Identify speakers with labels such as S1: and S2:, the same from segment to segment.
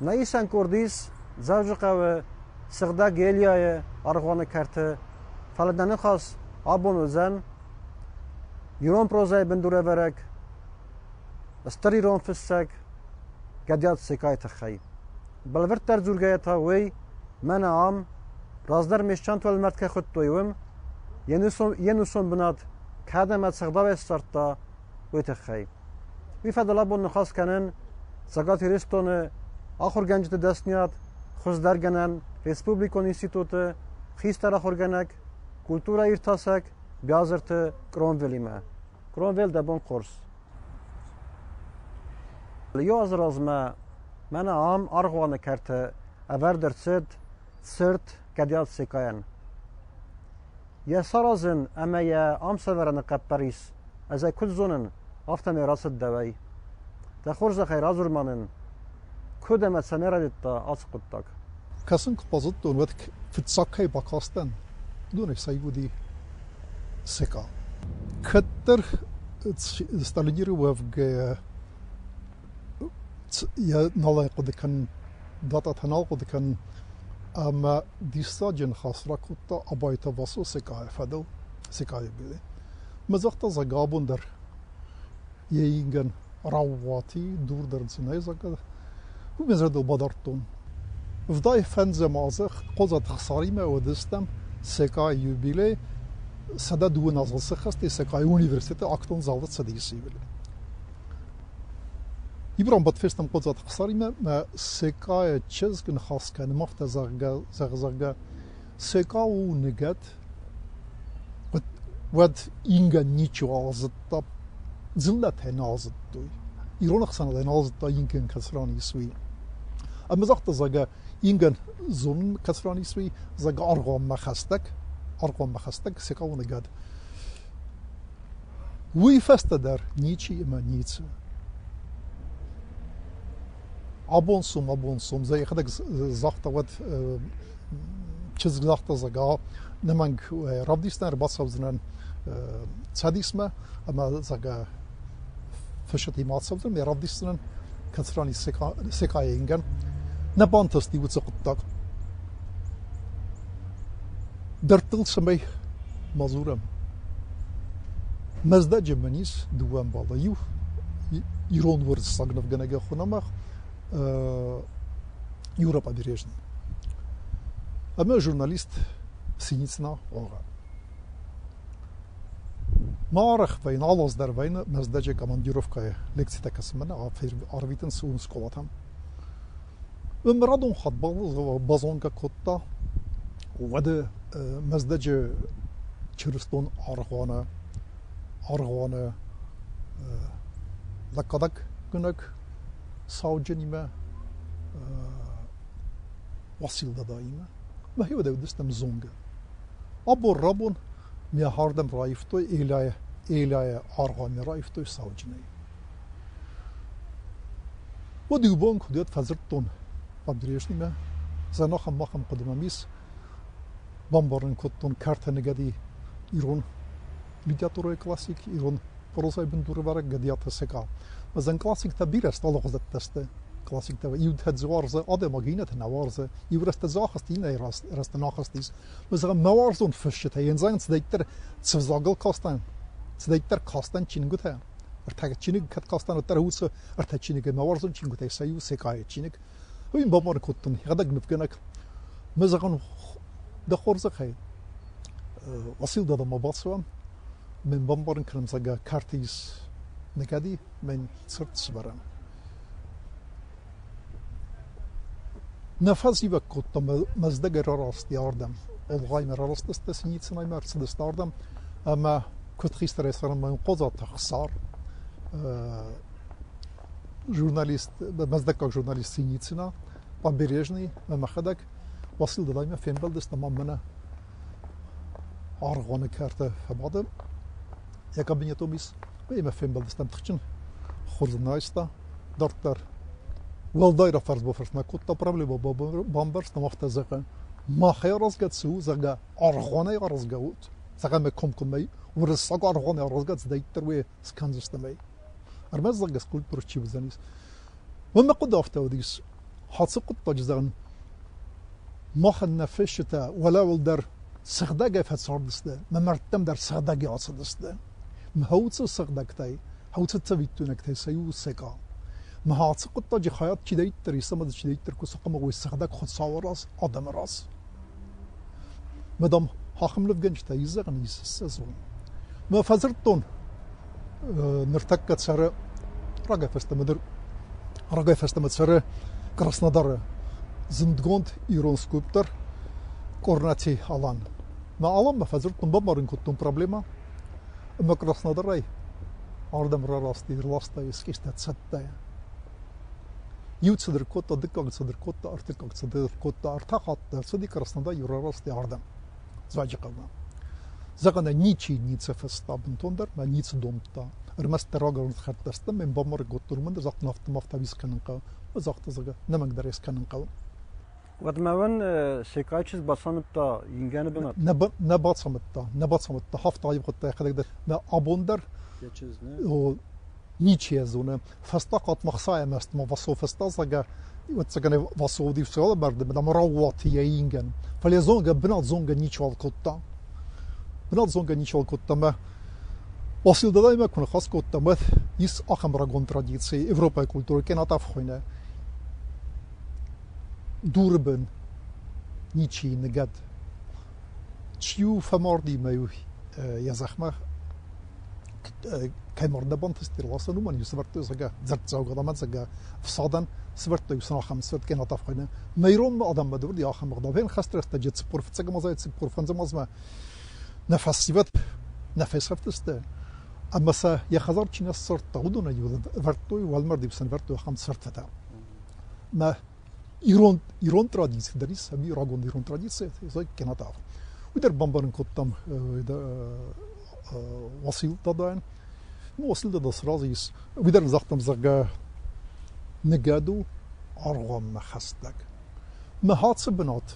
S1: نایسان کردیس زوجقه و سغدا گلیای آرخوان کرده فلدن خاص آبون و زن یرون پروزای بندوره ورک استری رون فسک قدیات سکایت خی بلورت در زورگایت ها وی من عام رازدار مشچان تول مرد که خود تویوم ینوسون بناد کادمت سغدا و استارتا وی تخی وی فدلا بون نخواست کنن سگات هریستون آخر گنجت دستنیاد خوش درگنن ریسپوبلیکون انستیتوت خیستر آخر گنک کلتورا ایرتاسک بیازرت کرونویلیمه کرونویل دبون قرص لیو از رازمه من عام آرغوانه کرده اول درصد سرت کدیات سکاین یا سرازن اما یا عام سورن قبریس از کل زونن آفتم راست دوای دخورز خیر آزرمانن کدام سنرا دیتا آسقطک
S2: کسان که پازد دونوت فتساکای باکاستن دونش سایبودی سکا کتر استالینیرو وفق یا نالای قدکن داتا تنال قدکن اما دیستا جن خاصرا کتا ابایتا واسو سکای فدل سکای بیلی مزاقتا زگابون در یینگن راواتی دور در سنای زگاد و مزرد البادرتون ودای فنز مازخ قضا تخساری ما ودستم سکای یوبیلی سدا دو نازل سخستی سکای اونیورسیته اکتون زالت سدیسی بیلی یبرام بدفستم قضا تخساری ما سکای چیز کن خاص کنه مفت زغزغا سکا و نگت ود اینگا نیچو آزد زلت نازد دوی ایران خسانه ده نازد دا اینگن کسرانی سوی اما زخت زغا اینگن زون کسرانی سوی زغا ارغام مخستک سکا و نگت وی فست در نیچی اما نیچه ابونسوم زي خدك زخت ود چیز زخت زغا نمنگ رابدیستن رباس وزنن صدیسمه اما زغا فشتی مات سوزن رابدیستن کسرانی سکای اینگن نبانتستی وچ قطاق درتل سمی مزورم مزدا جمنیس دوام بالا یو ایران ورد ساگنف گنگه خونمخ Европа бережная. А мы журналист Синицына оға. Марах война, алаздар война, маздача командировка лекцията касымына, арвитын суын сколатам. Өмрадон хатбал базонга котта, вады маздача чырыстон арғаны, лакадак гүнік, savcınıma vasilda daima ve hiç de udestem zonga. Abo rabon mi hardem raiftoy elaya argami raiftoy savcınay. Bu dubon kudiyat fazerton abdriyesnime zanaham maham qadamamis bambarın kotton kartanegadi İran literatürü klasik İran prozay binduru var gadiyat seka. زن کلاسیک تبیر است الله خودت دسته کلاسیک تبیر یود هد زوارزه آده ماگینت نوارزه یورست زاخستی نه راست ناخستیس مثلا موارزون فشت هی زن سدیتر سوزاگل کاستن چینگوت هی ارتاق چینگ کت کاستن اتر هوس ارتاق چینگ موارزون چینگوت هی سایو سکای چینگ وین بامار کتن هداگ نفکنک مثلا دخورزه هی وسیل دادم مباسوام من بامارن کرم زگا کارتیس نکدی من صرت سبرم نفسی و کتم مزدگر راست یاردم الغای راست است سنیت نای مرسدس داردم اما کت خیست رسرم من قضا تخسار ژورنالیست مزدکا ژورنالیست سنیتنا پام بیرجنی مخدک وصل دایم فیلم دست تمامنا آرغان کرده فبادم یک ابنیتو میس Benim efendim balıstam tıkçın xurznaysta dartlar valdayra farz bofarsna kutta problema bambars namafta zaqa ma khayraz gat su zaga arghonay arzgaut zaga me komkumay ورساق arghonay arzgat zdaytr we skanzistamay armaz zaga skulptur chibzanis وما قد افتوديس حاصل تجزان مخ نفشته ولا در سخدگه فسردسته ممرتم در سخدگه آسدسته مهوت سخدگتای هوت تبیتونکتای سیو سکا مهات قطع خیات چیدایت تریسه مد چیدایت تر کسق مگوی سخدگ خود ساوراس آدم راس مدام حاکم لفگنج تایزه غنیس سزون ما فزرتون نرتكت سر رقا فستمد سر Krasnodar زندگوند ایران سکوپتر корнати алан. ما алан فزرتون بمارن كنتم проблема. ما Krasnodar'ay ardam rarasti irlasta eskişte tsattaya. Yutsadır kotta dıkkagsadır kotta artıkagsadır kotta artaqattır sadi Krasnodar yurarasti ardam. Zvajıqavna. Zagana niçi niçe festabın tondar ma niçe domta. Irmasta ragarın xartastam men bamar gotturmanda zaq nafta viskanın qav. Zaqta zaga nemang dares kanın qav.
S1: Wadmawan sekayçiz basanıpta yingeni binat.
S2: Ne batsamıtta haftayı qotta xadagda ma abondar
S1: geçiz ne?
S2: O niçe zona fasta qatmaq sayemast ma vaso fasta zaga وتسكن وصودي وسوال برد بدم رواتي ينجن فليزونجا بنات زونجا نيشال كوتا بنات زونجا نيشال كوتا ما وصل دايما كون خاص كوتا ما يس أخم راجون تراديسي أوروبا كولتورا كنا تفخينا دوربن نيشي نجد تشيو فماردي ما يزخمه كان مرد بانتستير واسنو من يسبرت زجا زرت زوجة ضمان زجا فصادن سبرت يسنا خمسة كنا تفخينا ميرون ما أدم بدور دي آخر مقدامين خستر استجد سبور في تسجى مزايد سبور فنز مزما نفس سيبت نفس خفتسته أما سا يخزر تشين الصرت تعودنا يود فرتوي والمرد بسن فرتوي خمس صرتها ما إيران تراديس دريس أبي راجون إيران تراديس زي كنا تعرف ويدر بامبرن كتام وصيل تدان وصل ده سرازيس ويدر نزختم زرقا نجادو أرغم مخستك ما هات سبنات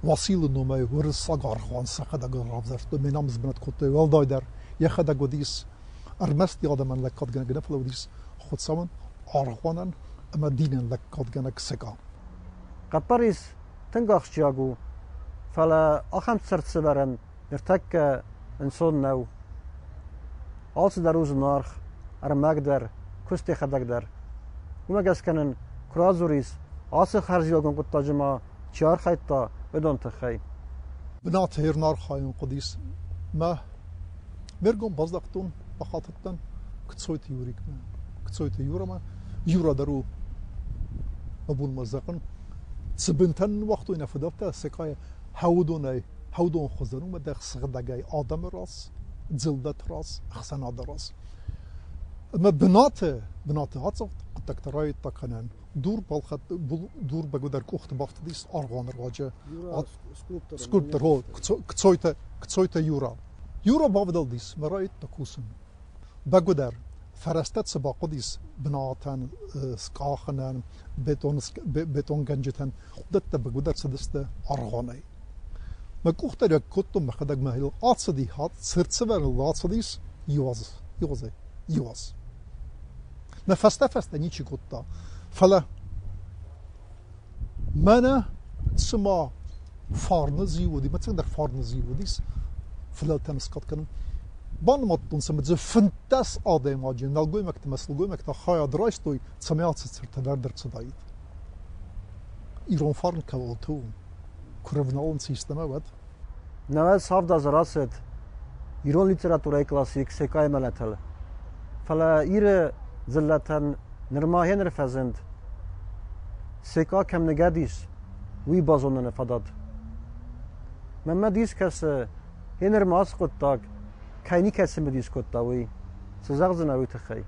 S2: وصيل النومي ورساق أرغوان سخدا قرابزرت من نامز بنات كتة والدايدر يخدا قديس أرمست يادم من لكات جنك نفلو ديس خد سامن أرغوانا أما دينن لكات جنك سكا
S1: قبريس تنقاخ جاغو فلا أخم سرت سبرن نرتك إنسان نو آلس دروز نارخ أرمقدر كستي خدقدر وما جس كنن كرازوريس آسخ خرجيوغن قطة جما چار خيطة بدون تخي
S2: بنات هير نار خاين قديس ما مرقم بازدقتون بخاطتن كتسويت يوريك ما كتسويت يورا ما يورا درو مبول مزقن سبنتن وقتو ينفدفتا سكاية هودون خزنو ما دخ سغدقاي آدم راس زلدت راس أحسن هذا راس ما بنات هاتف قد تراي تقنن دور بالخط دور بقدر كوخت بافت ديس أرغان الواجه سكولبتر هو كتسويتا يورا بافدل ديس مرايت تكوسن بقدر فرستت سباق ديس بناتن سكاخنن بيتون جنجتن دت بقدر سدست أرغاني ما كوخت رك كتم مخدق مهيل أتصدي هات سرت سبر الأتصديس يواز نفست نيجي كوتا فلا منا سما فارنزي ودي ما تقدر فارنزي وديس فلا تمسكت كن بان ما تنسمت زي فنتاس آدم آجين نلقوي مكتمسلقوي مكتا خايا درايستوي تسميات سرت وردر تصدايد إيران فارن كوالتو كرفنالن سيستما ود
S1: نوال صاف دا زراسد إيران ليتراتوراي كلاسيك سكاي ملاتل فلا إير زلتن نرماهين رفزند سكا كم نگاديس وي بازونن فداد مما ديس كس هنر ماس قطاق كايني كس مديس قطاوي سزغزنا وي تخي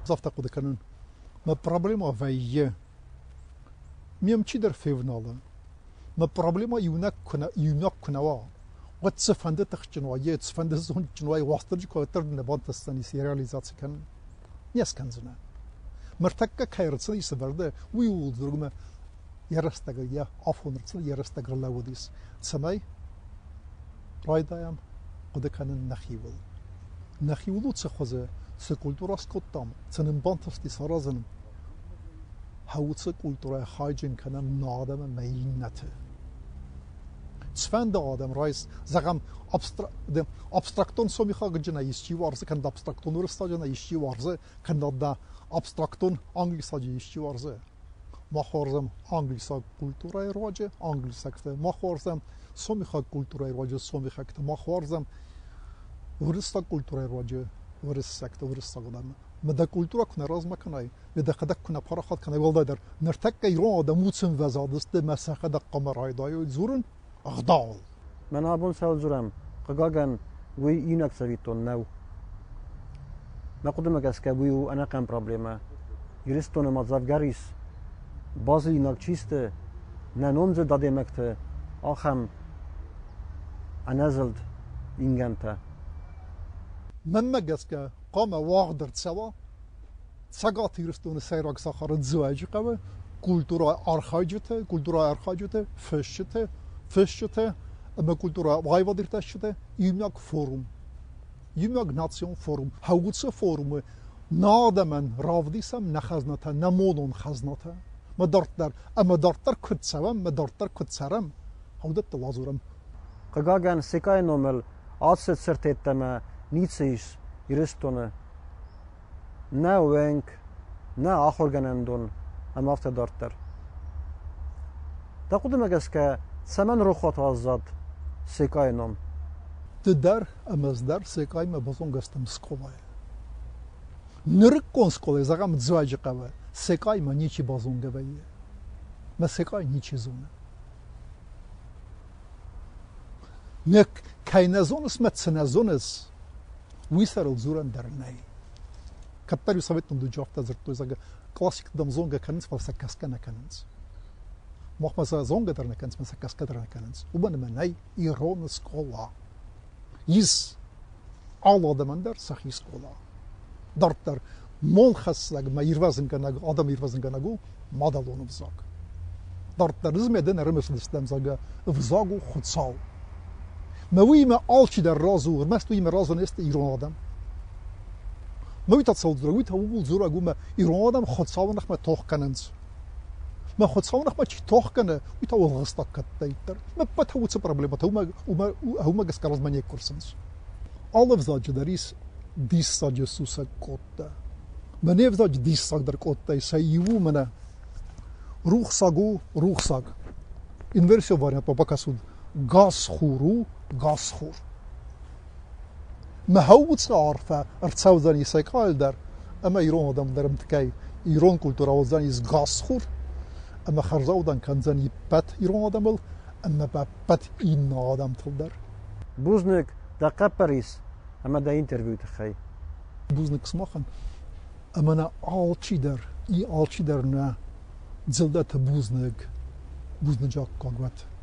S2: زافتا قد كانن ما проблема вайе ميم چيدر فيفنالا ما проблема يونك كنوا وتصفند تخچنوا يتصفند زون چنوا واسترج كوتر نبانت استني سيرياليزاتس كان يسكنزنا مرتكك كايرتسلي سبرده ويول درغما يرستغ يا افونرتسل يرستغ لاوديس سماي رايدايام قد كان نخيول تسخوزه سكولتوراس كوتام سنن بانتستي سرازن هوتس کلتورای خایجن کنم نادم مینته سفند آدم رایس زغم abstraktون سو میخواد جنا ایشی وارزه کند abstraktون ورستا جنا ایشی وارزه کند دا abstraktون انگلیسا ایشی وارزه ما خورزم انگلیسا کلتورای رواجه انگلیسا کته ما خورزم سو میخواد کلتورای رواجه سو میخواد کته ما خورزم ورستا کلتورای رواجه ورستا کته ورستا قدام مده کلتورا کنه راز مکنای مده خدک کنه پارا خد کنه ولدا در نرتک ایران آدم موتسن وزادست مسخه د قمرای دایو زورن اغدال
S1: من abon سالزورم قاقان وی اینک سویتون نو نقدم اگه ویو انا کم پرابلمه یریستون مازافگاریس bazı inakçiste ne nomze da demekte aham anazıld ingente.
S2: مما جسكا قام واغدر سوا ساقات يرستون سيراك ساخر الزواج قوي كولتورا أرخاجته فشته أما كولتورا غايبا ديرتاشته يمياك فورم يمياك ناتسيون فورم هاوتس فورم نادمن رافديسم نخزنته نمونون خزنته مدارتر كتسوام مدارتر كتسرم هودت لازورم
S1: قاقان سكاي نومل آتست سرتيتما نيتسيش يرستونه نه وينك نه آخر جنندون أما أفت دارتر تقدم أجسك سمن روخات آزاد سكاي نوم
S2: تدار أمزدار سكاي ما بزون قستم سكولاي نركون سكولاي زغام تزواج قوي سكاي ما نيشي بازون قوي ما سكاي نيشي زونه نك كاينازونس ما تسنازونس ويسر الزوران درناي كتر يسويتن دو جافتا زرتو زغا كلاسيك دم زونغا كانس فلسكاسكا نكانس مخما زونغا درنا كانس مسكاسكا درنا كانس وبن مناي ايرون سكولا يس الله دمندر سخي سكولا دارتر مول خاصك ما يروازن كان ادم يروازن كانغو مادالون بزاك دارتر زمدن رمس دستم زغا فزاغو خدسال ما ويما alchi der razur ما ستوي رازو نست ايرون ادم ما ويت تصل ويت هو زورا غوما ايرون ادم خدسال نخ ما توخ كاننس ما خدسال نخ ما تشي توخ كان ويت هو غستك كتيتر ما بتهو تس بروبليمات هما غسكارز ماني كورسنس all of that there is this such susa kotta منيف زاج ديس ساق در کوتا سايو منا روح ساق انفرسيو واريانت باباكاسود غاس خور ما هوت عارفه ارتساوزاني سايكال در اما ايرون ادم درم تكاي ايرون كولتورا وزاني غاس خور اما خرزاودان كان زاني بات ايرون ادمل اما بات این ادم تلدر
S1: بوزنك دا قبريس اما دا انترفيو تخي
S2: بوزنك سماخن اما انا alchi der na زلدت بوزنك جاك قاقوات